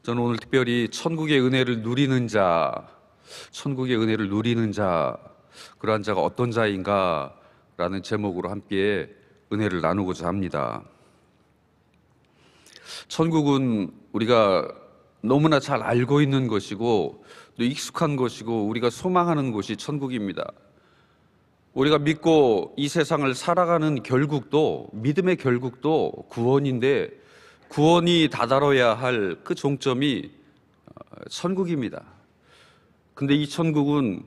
저는 오늘 특별히 천국의 은혜를 누리는 자, 그러한 자가 어떤 자인가라는 제목으로 함께 은혜를 나누고자 합니다. 천국은 우리가 너무나 잘 알고 있는 것이고 또 익숙한 것이고 우리가 소망하는 곳이 천국입니다. 우리가 믿고 이 세상을 살아가는 결국도, 믿음의 결국도 구원인데, 구원이 다다라야 할 그 종점이 천국입니다. 근데 이 천국은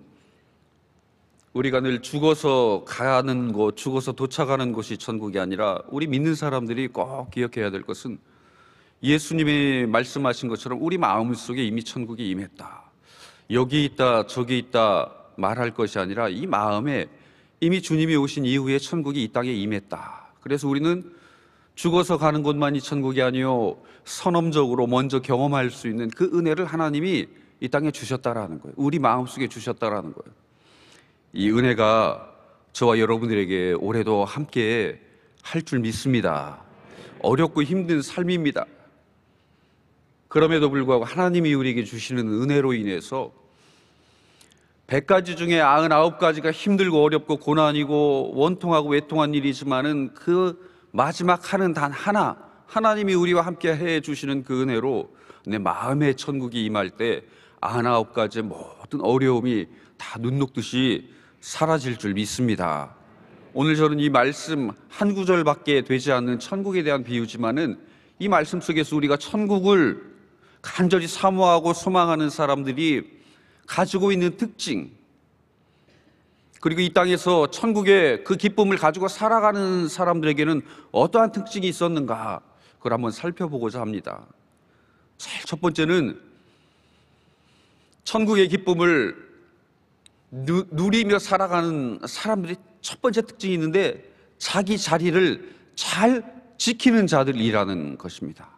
우리가 늘 죽어서 가는 곳, 죽어서 도착하는 곳이 천국이 아니라, 우리 믿는 사람들이 꼭 기억해야 될 것은 예수님이 말씀하신 것처럼 우리 마음속에 이미 천국이 임했다, 여기 있다 저기 있다 말할 것이 아니라 이 마음에 이미 주님이 오신 이후에 천국이 이 땅에 임했다. 그래서 우리는 죽어서 가는 곳만이 천국이 아니요, 선험적으로 먼저 경험할 수 있는 그 은혜를 하나님이 이 땅에 주셨다라는 거예요. 우리 마음속에 주셨다라는 거예요. 이 은혜가 저와 여러분들에게 올해도 함께 할 줄 믿습니다. 어렵고 힘든 삶입니다. 그럼에도 불구하고 하나님이 우리에게 주시는 은혜로 인해서 100가지 중에 99가지가 힘들고 어렵고 고난이고 원통하고 외통한 일이지만은 그 마지막 하는 단 하나, 하나님이 우리와 함께 해 주시는 그 은혜로 내 마음의 천국이 임할 때 99가지의 모든 어려움이 다 눈 녹듯이 사라질 줄 믿습니다. 오늘 저는 이 말씀 한 구절밖에 되지 않는 천국에 대한 비유지만은 이 말씀 속에서 우리가 천국을 간절히 사모하고 소망하는 사람들이 가지고 있는 특징, 그리고 이 땅에서 천국의 그 기쁨을 가지고 살아가는 사람들에게는 어떠한 특징이 있었는가, 그걸 한번 살펴보고자 합니다. 제일 첫 번째는 천국의 기쁨을 누리며 살아가는 사람들이 첫 번째 특징이 있는데, 자기 자리를 잘 지키는 자들이라는 것입니다.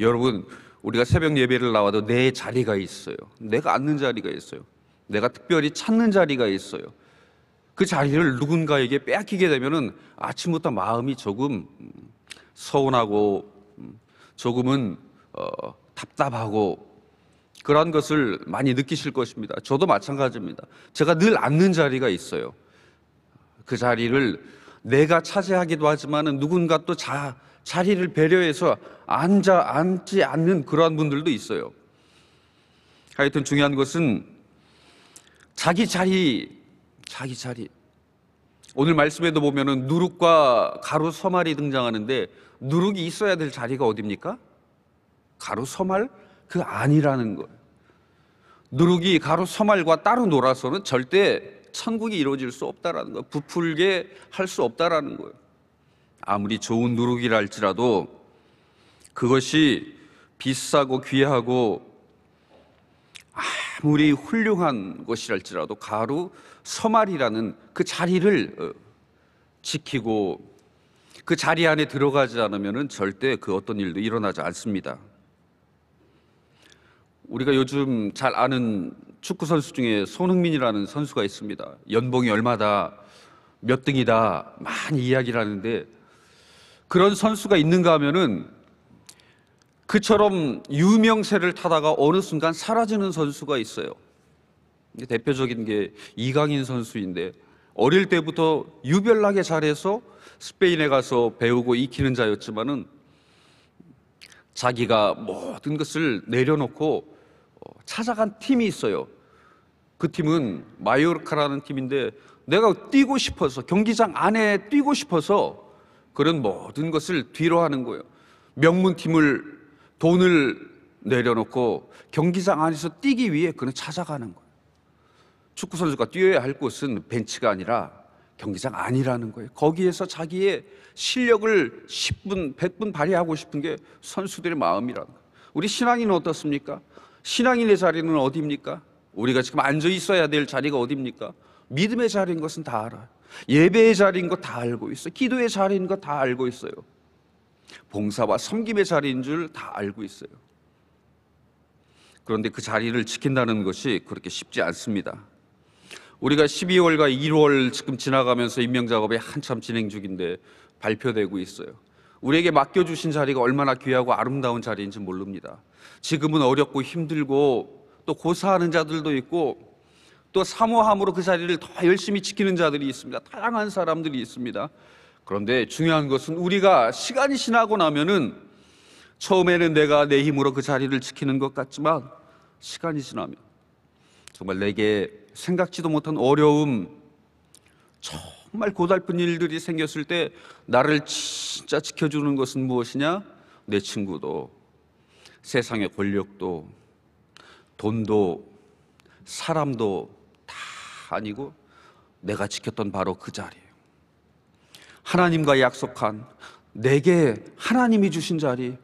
여러분, 우리가 새벽 예배를 나와도 내 자리가 있어요. 내가 앉는 자리가 있어요. 내가 특별히 찾는 자리가 있어요. 그 자리를 누군가에게 빼앗기게 되면은 아침부터 마음이 조금 서운하고 조금은 답답하고 그러한 것을 많이 느끼실 것입니다. 저도 마찬가지입니다. 제가 늘 앉는 자리가 있어요. 그 자리를 내가 차지하기도 하지만은 누군가 또 자리를 배려해서 앉지 않는 그러한 분들도 있어요. 하여튼 중요한 것은 자기 자리. 오늘 말씀에도 보면은 누룩과 가루 서말이 등장하는데, 누룩이 있어야 될 자리가 어디입니까? 가루 서말 그 안이라는 거예요. 누룩이 가루 서말과 따로 놀아서는 절대 천국이 이루어질 수 없다라는 거예요. 부풀게 할 수 없다라는 거예요. 아무리 좋은 누룩이라 할지라도 그것이 비싸고 귀하고 아무리 훌륭한 것이랄지라도 가루 서말이라는 그 자리를 지키고 그 자리 안에 들어가지 않으면 절대 그 어떤 일도 일어나지 않습니다. 우리가 요즘 잘 아는 축구 선수 중에 손흥민이라는 선수가 있습니다. 연봉이 얼마다, 몇 등이다, 많이 이야기를 하는데, 그런 선수가 있는가 하면은 그처럼 유명세를 타다가 어느 순간 사라지는 선수가 있어요. 대표적인 게 이강인 선수인데, 어릴 때부터 유별나게 잘해서 스페인에 가서 배우고 익히는 자였지만은 자기가 모든 것을 내려놓고 찾아간 팀이 있어요. 그 팀은 마요르카라는 팀인데, 내가 뛰고 싶어서, 경기장 안에 뛰고 싶어서 그런 모든 것을 뒤로 하는 거예요. 명문팀을, 돈을 내려놓고 경기장 안에서 뛰기 위해 그는 찾아가는 거예요. 축구선수가 뛰어야 할 곳은 벤치가 아니라 경기장 안이라는 거예요. 거기에서 자기의 실력을 10분, 100분 발휘하고 싶은 게 선수들의 마음이라는 거예요. 우리 신앙인은 어떻습니까? 신앙인의 자리는 어디입니까? 우리가 지금 앉아 있어야 될 자리가 어디입니까? 믿음의 자리인 것은 다 알아요. 예배의 자리인 것 다 알고 있어요. 기도의 자리인 것 다 알고 있어요. 봉사와 섬김의 자리인 줄 다 알고 있어요. 그런데 그 자리를 지킨다는 것이 그렇게 쉽지 않습니다. 우리가 12월과 1월 지금 지나가면서 임명작업이 한참 진행 중인데 발표되고 있어요. 우리에게 맡겨주신 자리가 얼마나 귀하고 아름다운 자리인지 모릅니다. 지금은 어렵고 힘들고 또 고사하는 자들도 있고 또 사모함으로 그 자리를 더 열심히 지키는 자들이 있습니다. 다양한 사람들이 있습니다. 그런데 중요한 것은 우리가 시간이 지나고 나면은 처음에는 내가 내 힘으로 그 자리를 지키는 것 같지만 시간이 지나면 정말 내게 생각지도 못한 어려움, 정말 고달픈 일들이 생겼을 때 나를 진짜 지켜주는 것은 무엇이냐? 내 친구도, 세상의 권력도, 돈도, 사람도 다 아니고 내가 지켰던 바로 그 자리예요. 하나님과 약속한, 내게 하나님이 주신 자리,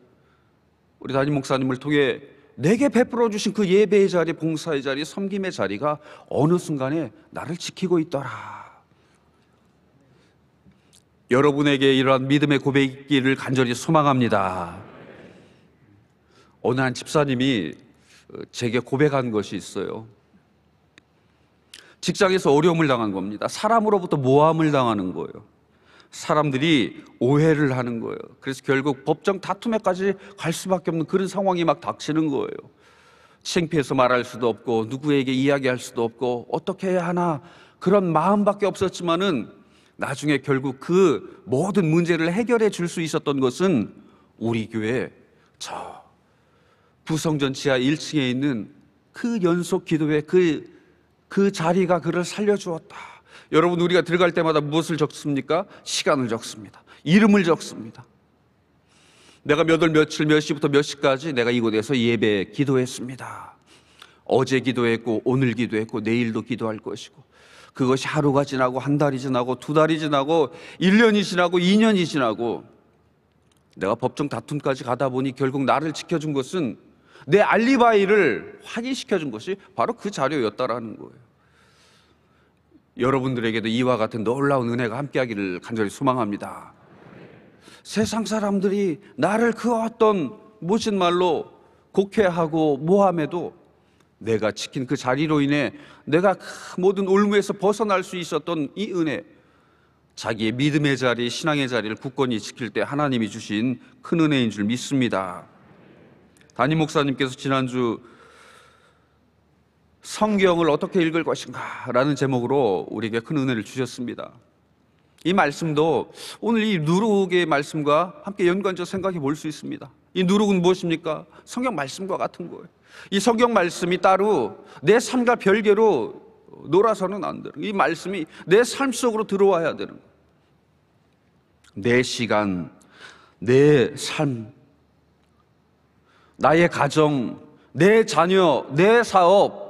우리 담임 목사님을 통해 내게 베풀어 주신 그 예배의 자리, 봉사의 자리, 섬김의 자리가 어느 순간에 나를 지키고 있더라. 여러분에게 이러한 믿음의 고백이 있기를 간절히 소망합니다. 어느 한 집사님이 제게 고백한 것이 있어요. 직장에서 어려움을 당한 겁니다. 사람으로부터 모함을 당하는 거예요. 사람들이 오해를 하는 거예요. 그래서 결국 법정 다툼에까지 갈 수밖에 없는 그런 상황이 막 닥치는 거예요. 창피해서 말할 수도 없고 누구에게 이야기할 수도 없고 어떻게 해야 하나 그런 마음밖에 없었지만은 나중에 결국 그 모든 문제를 해결해 줄 수 있었던 것은 우리 교회 저 부성전 지하 1층에 있는 그 연속 기도회 그 자리가 그를 살려주었다. 여러분, 우리가 들어갈 때마다 무엇을 적습니까? 시간을 적습니다. 이름을 적습니다. 내가 몇 월 며칠 몇 시부터 몇 시까지 내가 이곳에서 예배 기도했습니다. 어제 기도했고 오늘 기도했고 내일도 기도할 것이고, 그것이 하루가 지나고 한 달이 지나고 두 달이 지나고 1년이 지나고 2년이 지나고 내가 법정 다툼까지 가다 보니 결국 나를 지켜준 것은, 내 알리바이를 확인시켜준 것이 바로 그 자료였다라는 거예요. 여러분들에게도 이와 같은 놀라운 은혜가 함께하기를 간절히 소망합니다. 세상 사람들이 나를 그 어떤 모진 말로 곡해하고 모함해도 내가 지킨 그 자리로 인해 내가 그 모든 올무에서 벗어날 수 있었던 이 은혜, 자기의 믿음의 자리, 신앙의 자리를 굳건히 지킬 때 하나님이 주신 큰 은혜인 줄 믿습니다. 담임 목사님께서 지난주 성경을 어떻게 읽을 것인가 라는 제목으로 우리에게 큰 은혜를 주셨습니다. 이 말씀도 오늘 이 누룩의 말씀과 함께 연관해서 생각해 볼 수 있습니다. 이 누룩은 무엇입니까? 성경 말씀과 같은 거예요. 이 성경 말씀이 따로 내 삶과 별개로 놀아서는 안 되는 거예요. 이 말씀이 내 삶 속으로 들어와야 되는 거예요. 내 시간, 내 삶, 나의 가정, 내 자녀, 내 사업,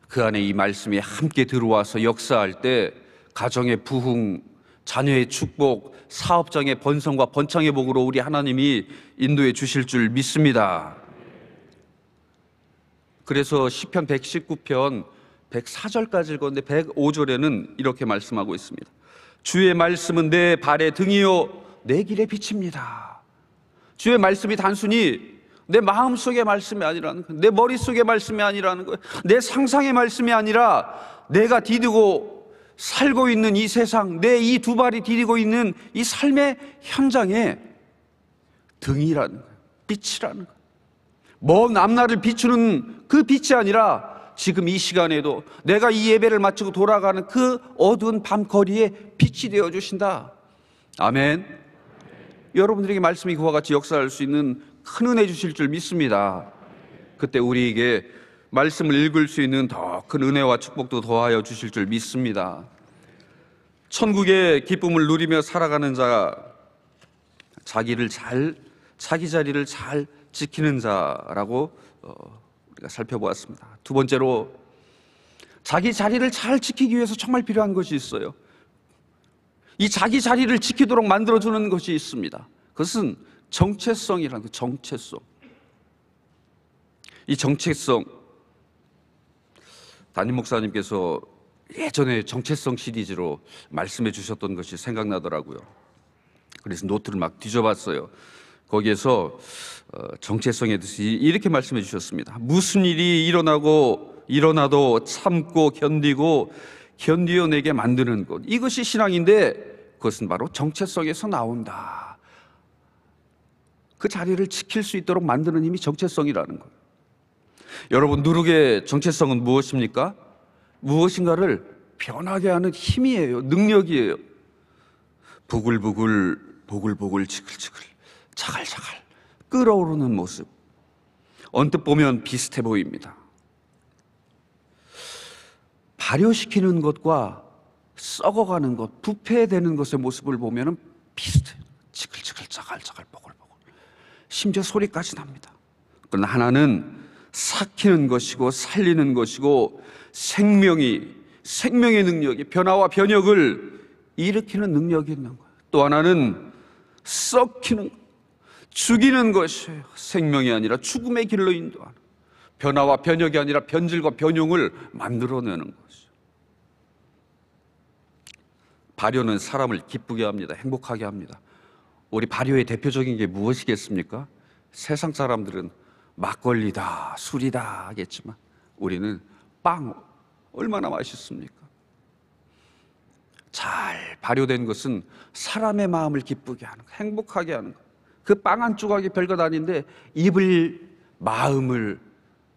그 안에 이 말씀이 함께 들어와서 역사할 때 가정의 부흥, 자녀의 축복, 사업장의 번성과 번창의 복으로 우리 하나님이 인도해 주실 줄 믿습니다. 그래서 시편 119편 104절까지 읽었는데 105절에는 이렇게 말씀하고 있습니다. 주의 말씀은 내 발의 등이요 내 길의 빛입니다. 주의 말씀이 단순히 내 마음속의 말씀이 아니라는 거예요. 내 머릿속의 말씀이 아니라는 거예요. 내 상상의 말씀이 아니라 내가 디디고 살고 있는 이 세상, 내 이 두 발이 디디고 있는 이 삶의 현장에 등이라는 거예요. 빛이라는 거예요. 먼 앞날을 비추는 그 빛이 아니라 지금 이 시간에도 내가 이 예배를 마치고 돌아가는 그 어두운 밤거리에 빛이 되어주신다. 아멘. 여러분들에게 말씀이 그와 같이 역사할 수 있는 큰 은혜 주실 줄 믿습니다. 그때 우리에게 말씀을 읽을 수 있는 더 큰 은혜와 축복도 더하여 주실 줄 믿습니다. 천국의 기쁨을 누리며 살아가는 자, 자기 자리를 잘 지키는 자라고 우리가 살펴보았습니다. 두 번째로, 자기 자리를 잘 지키기 위해서 정말 필요한 것이 있어요. 이 자기 자리를 지키도록 만들어주는 것이 있습니다. 그것은 정체성이라는 거, 정체성. 이 정체성, 담임 목사님께서 예전에 정체성 시리즈로 말씀해 주셨던 것이 생각나더라고요. 그래서 노트를 막 뒤져봤어요. 거기에서 정체성에 대해서 이렇게 말씀해 주셨습니다. 무슨 일이 일어나도 참고 견디어내게 만드는 것, 이것이 신앙인데, 그것은 바로 정체성에서 나온다. 그 자리를 지킬 수 있도록 만드는 힘이 정체성이라는 거예요. 여러분, 누룩의 정체성은 무엇입니까? 무엇인가를 변하게 하는 힘이에요. 능력이에요. 부글부글, 보글보글, 지글지글, 자갈자갈 끓어오르는 모습, 언뜻 보면 비슷해 보입니다. 발효시키는 것과 썩어가는 것, 부패되는 것의 모습을 보면 비슷해요. 지글지글, 자갈자갈, 보글보글, 심지어 소리까지 납니다. 그러나 하나는 삭히는 것이고 살리는 것이고 생명의 능력이, 변화와 변혁을 일으키는 능력이 있는 거예요. 또 하나는 썩히는, 죽이는 것이에요. 생명이 아니라 죽음의 길로 인도하는, 변화와 변혁이 아니라 변질과 변형을 만들어내는 것이죠. 발효는 사람을 기쁘게 합니다. 행복하게 합니다. 우리 발효의 대표적인 게 무엇이겠습니까? 세상 사람들은 막걸리다, 술이다 하겠지만 우리는 빵, 얼마나 맛있습니까? 잘 발효된 것은 사람의 마음을 기쁘게 하는 거, 행복하게 하는 거. 그 빵 한 조각이 별것 아닌데 입을, 마음을,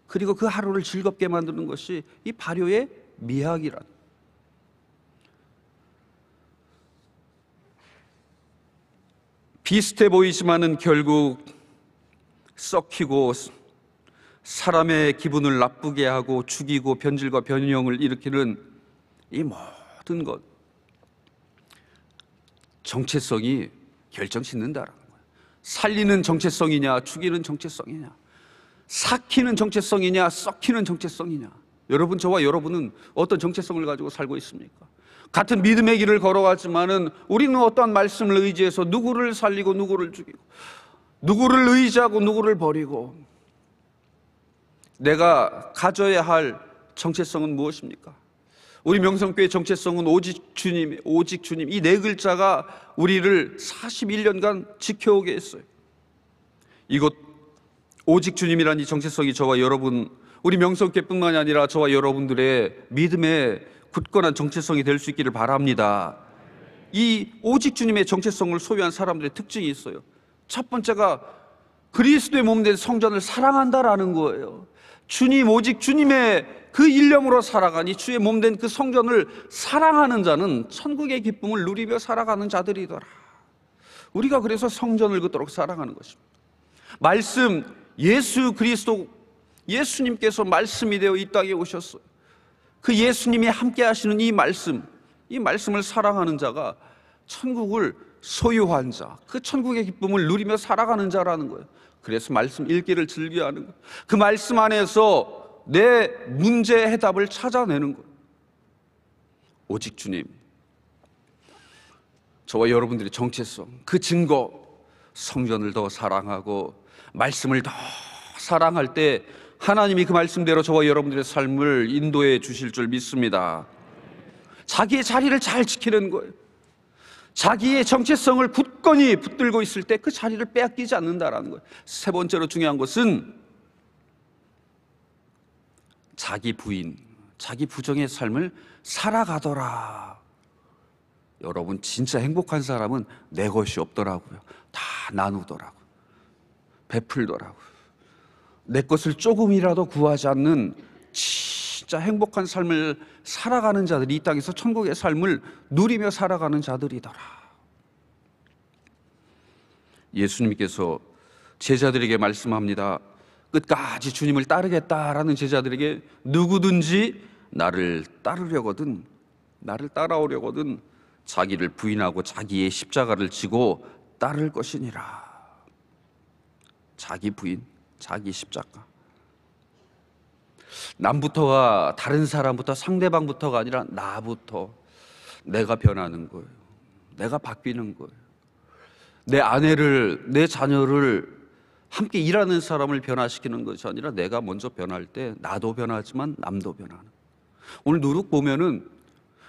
그리고 그 하루를 즐겁게 만드는 것이 이 발효의 미학이란. 비슷해 보이지만은 결국 썩히고 사람의 기분을 나쁘게 하고 죽이고 변질과 변형을 일으키는 이 모든 것, 정체성이 결정짓는다라는 거예요. 살리는 정체성이냐, 죽이는 정체성이냐, 삭히는 정체성이냐, 썩히는 정체성이냐. 여러분, 저와 여러분은 어떤 정체성을 가지고 살고 있습니까? 같은 믿음의 길을 걸어가지만은 우리는 어떠한 말씀을 의지해서 누구를 살리고 누구를 죽이고, 누구를 의지하고 누구를 버리고. 내가 가져야 할 정체성은 무엇입니까? 우리 명성교회 정체성은 오직 주님, 오직 주님, 이 네 글자가 우리를 41년간 지켜오게 했어요. 이곳 오직 주님이라는 이 정체성이 저와 여러분, 우리 명성교회뿐만이 아니라 저와 여러분들의 믿음의 굳건한 정체성이 될 수 있기를 바랍니다. 이 오직 주님의 정체성을 소유한 사람들의 특징이 있어요. 첫 번째가 그리스도의 몸된 성전을 사랑한다라는 거예요. 주님, 오직 주님의 그 일념으로 살아가니 주의 몸된 그 성전을 사랑하는 자는 천국의 기쁨을 누리며 살아가는 자들이더라. 우리가 그래서 성전을 그토록 사랑하는 것입니다. 말씀, 예수 그리스도, 예수님께서 말씀이 되어 이 땅에 오셨어요. 그 예수님이 함께 하시는 이 말씀을 사랑하는 자가 천국을 소유한 자, 그 천국의 기쁨을 누리며 살아가는 자라는 거예요. 그래서 말씀 읽기를 즐겨하는 거예요. 그 말씀 안에서 내 문제의 해답을 찾아내는 거예요. 오직 주님, 저와 여러분들의 정체성, 그 증거, 성전을 더 사랑하고 말씀을 더 사랑할 때 하나님이 그 말씀대로 저와 여러분들의 삶을 인도해 주실 줄 믿습니다. 자기의 자리를 잘 지키는 거예요. 자기의 정체성을 굳건히 붙들고 있을 때 그 자리를 빼앗기지 않는다라는 거예요. 세 번째로 중요한 것은 자기 부인, 자기 부정의 삶을 살아가더라. 여러분, 진짜 행복한 사람은 내 것이 없더라고요. 다 나누더라고요. 베풀더라고요. 내 것을 조금이라도 구하지 않는 진짜 행복한 삶을 살아가는 자들이 이 땅에서 천국의 삶을 누리며 살아가는 자들이더라. 예수님께서 제자들에게 말씀합니다. 끝까지 주님을 따르겠다라는 제자들에게 누구든지 나를 따라오려거든 자기를 부인하고 자기의 십자가를 지고 따를 것이니라. 자기 부인, 자기 십자가. 남부터가, 다른 사람부터, 상대방부터가 아니라 나부터 내가 변하는 거예요. 내가 바뀌는 거예요. 내 아내를, 내 자녀를, 함께 일하는 사람을 변화시키는 것이 아니라 내가 먼저 변할 때 나도 변하지만 남도 변하는. 오늘 누룩 보면은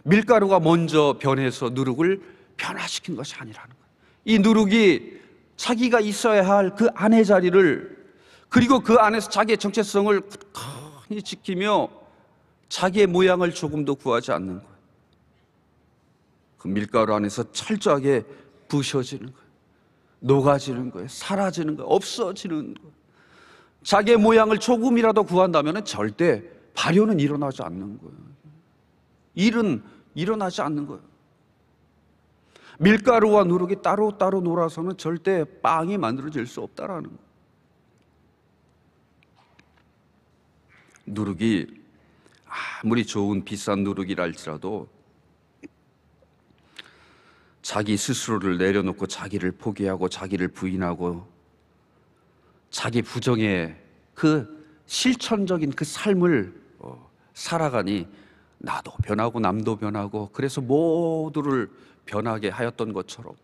밀가루가 먼저 변해서 누룩을 변화시킨 것이 아니라는 거예요. 이 누룩이 자기가 있어야 할 그 아내 자리를, 그리고 그 안에서 자기의 정체성을 굳건히 지키며 자기의 모양을 조금도 구하지 않는 거예요. 그 밀가루 안에서 철저하게 부셔지는 거예요. 녹아지는 거예요. 사라지는 거예요. 없어지는 거예요. 자기의 모양을 조금이라도 구한다면 절대 발효는 일어나지 않는 거예요. 일은 일어나지 않는 거예요. 밀가루와 누룩이 따로따로 놀아서는 절대 빵이 만들어질 수 없다라는 거예요. 누룩이 아무리 좋은 비싼 누룩이라 할지라도 자기 스스로를 내려놓고 자기를 포기하고 자기를 부인하고 자기 부정의 그 실천적인 그 삶을 살아가니 나도 변하고 남도 변하고 그래서 모두를 변하게 하였던 것처럼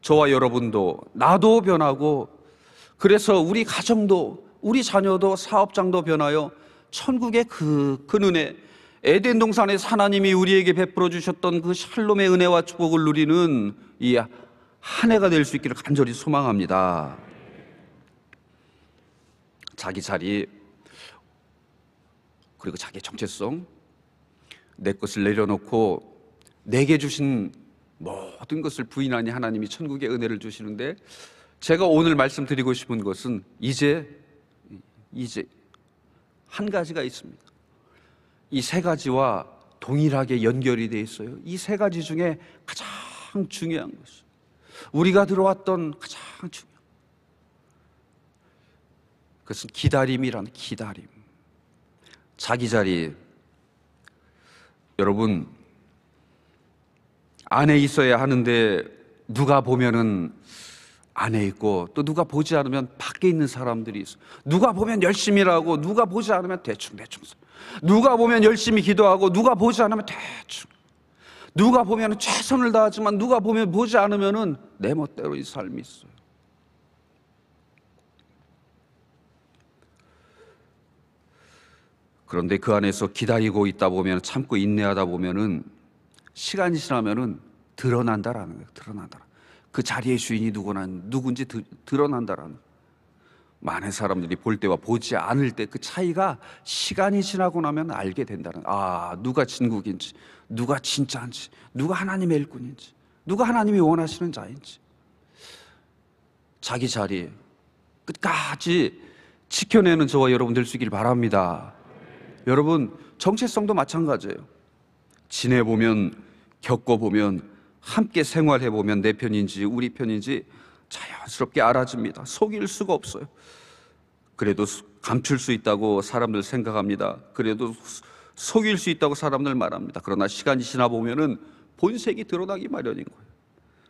저와 여러분도 나도 변하고 그래서 우리 가정도 우리 자녀도 사업장도 변하여 천국의 그 은혜, 에덴 동산에서 하나님이 우리에게 베풀어 주셨던 그 샬롬의 은혜와 축복을 누리는 이 한 해가 될 수 있기를 간절히 소망합니다. 자기 자리 그리고 자기 정체성, 내 것을 내려놓고 내게 주신 모든 것을 부인하니 하나님이 천국의 은혜를 주시는데, 제가 오늘 말씀드리고 싶은 것은 이제 한 가지가 있습니다. 이 세 가지와 동일하게 연결이 되어 있어요. 이 세 가지 중에 가장 중요한 것이, 우리가 들어왔던 가장 중요한 그것은 기다림이라는 기다림. 자기 자리. 여러분, 안에 있어야 하는데 누가 보면은 안에 있고 또 누가 보지 않으면 밖에 있는 사람들이 있어. 누가 보면 열심히 일하고 누가 보지 않으면 대충 누가 보면 열심히 기도하고 누가 보지 않으면 대충, 누가 보면 최선을 다하지만 누가 보면 보지 않으면은 내 멋대로의 삶이 있어요. 그런데 그 안에서 기다리고 있다 보면, 참고 인내하다 보면은 시간이 지나면은 드러난다라는 거예요. 드러난다. 그 자리의 주인이 누군지 드러난다라는 거예요. 많은 사람들이 볼 때와 보지 않을 때 그 차이가 시간이 지나고 나면 알게 된다는, 누가 진국인지, 누가 진짜인지, 누가 하나님의 일꾼인지, 누가 하나님이 원하시는 자인지. 자기 자리 끝까지 지켜내는 저와 여러분 될 수 있길 바랍니다. 여러분, 정체성도 마찬가지예요. 지내보면, 겪어보면, 함께 생활해보면 내 편인지 우리 편인지 자연스럽게 알아집니다. 속일 수가 없어요. 그래도 감출 수 있다고 사람들 생각합니다. 그래도 속일 수 있다고 사람들 말합니다. 그러나 시간이 지나보면은 본색이 드러나기 마련인 거예요.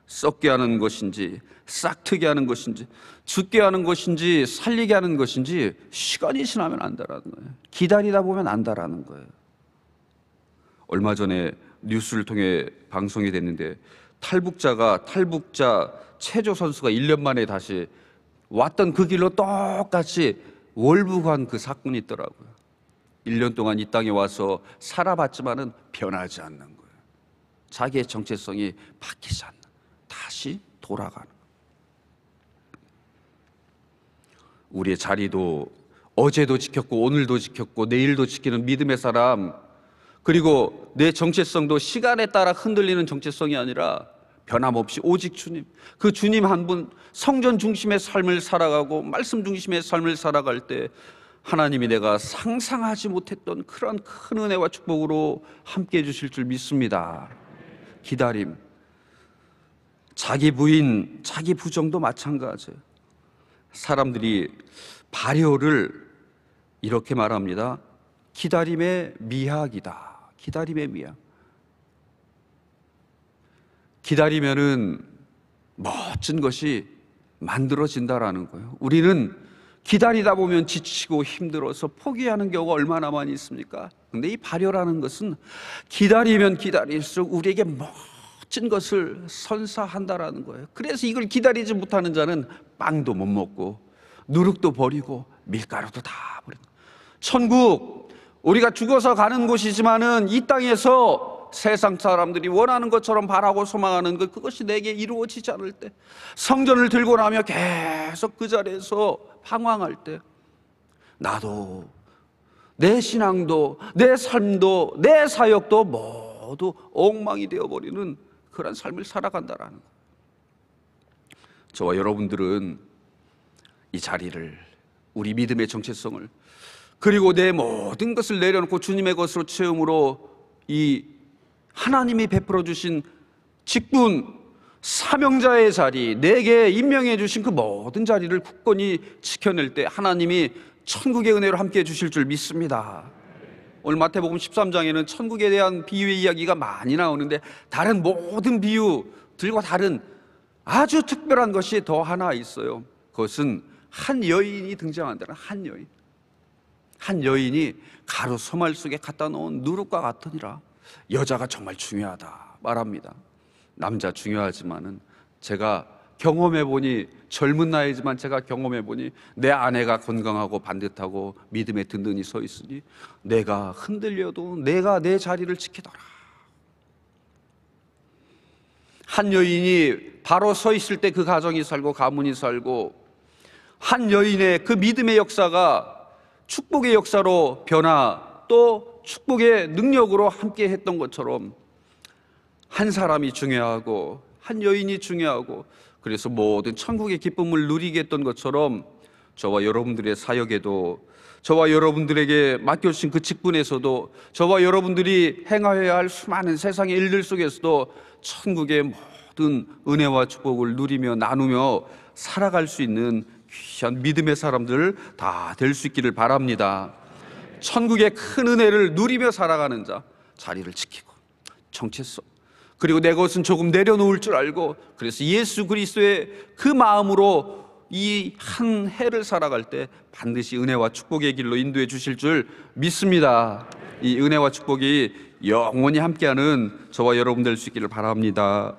썩게 하는 것인지, 싹트게 하는 것인지, 죽게 하는 것인지, 살리게 하는 것인지 시간이 지나면 안다라는 거예요. 기다리다 보면 안다라는 거예요. 얼마 전에 뉴스를 통해 방송이 됐는데, 탈북자 체조 선수가 1년 만에 다시 왔던 그 길로 똑같이 월북한 그 사건이 있더라고요. 1년 동안 이 땅에 와서 살아봤지만은 변하지 않는 거예요. 자기의 정체성이 바뀌지 않는, 다시 돌아가는. 우리의 자리도 어제도 지켰고 오늘도 지켰고 내일도 지키는 믿음의 사람, 그리고 내 정체성도 시간에 따라 흔들리는 정체성이 아니라 변함없이 오직 주님, 그 주님 한 분, 성전 중심의 삶을 살아가고 말씀 중심의 삶을 살아갈 때 하나님이 내가 상상하지 못했던 그런 큰 은혜와 축복으로 함께해 주실 줄 믿습니다. 기다림, 자기 부인, 자기 부정도 마찬가지예요. 사람들이 발효를 이렇게 말합니다. 기다림의 미학이다. 기다림의 미학. 기다리면은 멋진 것이 만들어진다라는 거예요. 우리는 기다리다 보면 지치고 힘들어서 포기하는 경우가 얼마나 많이 있습니까? 근데 이 발효라는 것은 기다리면 기다릴수록 우리에게 멋진 것을 선사한다라는 거예요. 그래서 이걸 기다리지 못하는 자는 빵도 못 먹고 누룩도 버리고 밀가루도 다 버리고, 천국, 우리가 죽어서 가는 곳이지만은 이 땅에서 세상 사람들이 원하는 것처럼 바라고 소망하는 것, 그것이 내게 이루어지지 않을 때, 성전을 들고 나며 계속 그 자리에서 방황할 때, 나도, 내 신앙도, 내 삶도, 내 사역도 모두 엉망이 되어버리는 그런 삶을 살아간다라는 것. 저와 여러분들은 이 자리를, 우리 믿음의 정체성을, 그리고 내 모든 것을 내려놓고 주님의 것으로 체험으로 이 하나님이 베풀어 주신 직분, 사명자의 자리, 내게 임명해 주신 그 모든 자리를 굳건히 지켜낼 때 하나님이 천국의 은혜로 함께해 주실 줄 믿습니다. 오늘 마태복음 13장에는 천국에 대한 비유의 이야기가 많이 나오는데, 다른 모든 비유들과 다른 아주 특별한 것이 더 하나 있어요. 그것은 한 여인이 등장한다는, 한 여인이 가루 소말 속에 갖다 놓은 누룩과 같으니라. 여자가 정말 중요하다 말합니다. 남자 중요하지만은 제가 경험해 보니, 젊은 나이지만 제가 경험해 보니 내 아내가 건강하고 반듯하고 믿음에 든든히 서 있으니 내가 흔들려도 내가 내 자리를 지키더라. 한 여인이 바로 서 있을 때 그 가정이 살고 가문이 살고, 한 여인의 그 믿음의 역사가 축복의 역사로 변화, 또 축복의 능력으로 함께 했던 것처럼 한 사람이 중요하고 한 여인이 중요하고, 그래서 모든 천국의 기쁨을 누리게 했던 것처럼 저와 여러분들의 사역에도, 저와 여러분들에게 맡겨주신 그 직분에서도, 저와 여러분들이 행하여야 할 수많은 세상의 일들 속에서도 천국의 모든 은혜와 축복을 누리며 나누며 살아갈 수 있는 귀한 믿음의 사람들 다 될 수 있기를 바랍니다. 천국의 큰 은혜를 누리며 살아가는 자, 자리를 지키고 정체성, 그리고 내 것은 조금 내려놓을 줄 알고, 그래서 예수 그리스도의 그 마음으로 이 한 해를 살아갈 때 반드시 은혜와 축복의 길로 인도해 주실 줄 믿습니다. 이 은혜와 축복이 영원히 함께하는 저와 여러분 될 수 있기를 바랍니다.